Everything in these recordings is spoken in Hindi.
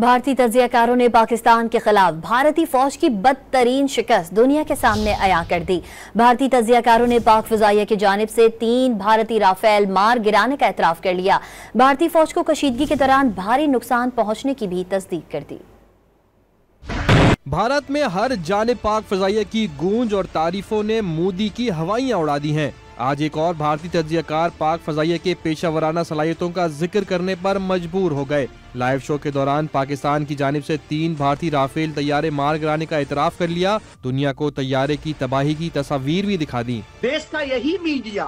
भारतीय तज्जियाकारों ने पाकिस्तान के खिलाफ भारतीय फौज की बदतरीन शिकस्त दुनिया के सामने अया कर दी। भारतीय तज्जियाकारों ने पाक फिजाइया की जानिब से 3 भारतीय राफेल मार गिराने का एतराफ कर लिया। भारतीय फौज को कशीदगी के दौरान भारी नुकसान पहुंचने की भी तस्दीक कर दी। भारत में हर जानिब पाक फिजाइया की गूंज और तारीफों ने मोदी की हवाइयां उड़ा दी हैं। आज एक और भारतीय तज्जियाकार पाक फजाइया के पेशा सलाहियतों का जिक्र करने पर मजबूर हो गए। लाइव शो के दौरान पाकिस्तान की जानिब से 3 भारतीय राफेल तैयारे मार गिराने का एतराफ कर लिया। दुनिया को तैयारे की तबाही की तस्वीर भी दिखा दी। देश का यही मीडिया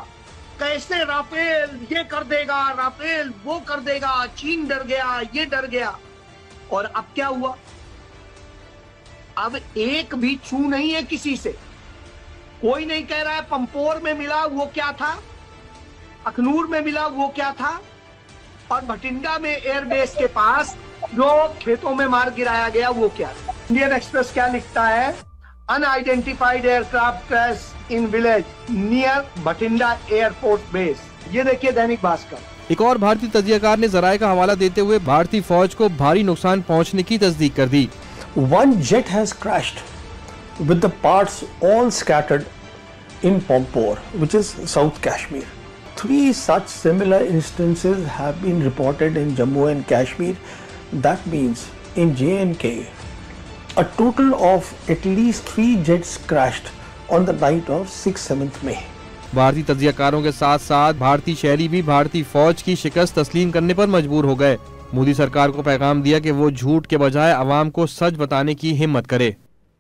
कैसे राफेल ये कर देगा, राफेल वो कर देगा, चीन डर गया, ये डर गया। और अब क्या हुआ? अब एक भी छू नहीं है किसी से। कोई नहीं कह रहा है पंपोर में मिला वो क्या था, अखनूर में मिला वो क्या था, और भटिंडा में एयरबेस के पास जो खेतों में मार गिराया गया वो क्या था। इंडियन एक्सप्रेस क्या लिखता है? Unidentified aircraft crash in village near Bathinda airport base. ये देखिए दैनिक भास्कर। एक और भारतीय तज्जियाकार ने जराये का हवाला देते हुए भारतीय फौज को भारी नुकसान पहुंचने की तस्दीक कर दी। One jet has crashed with the parts all scattered in Pampore, which is South Kashmir. 3 such similar instances have been reported in Jammu and Kashmir. That means in J&K, a total of at least 3 jets crashed on the night of 6-7 May. भारतीय तज्जियाकारों के साथ साथ भारतीय शहरी भी भारतीय फौज की शिकस्त तस्लीम करने पर मजबूर हो गए। मोदी सरकार को पैगाम दिया कि वो झूठ के बजाय अवाम को सच बताने की हिम्मत करे।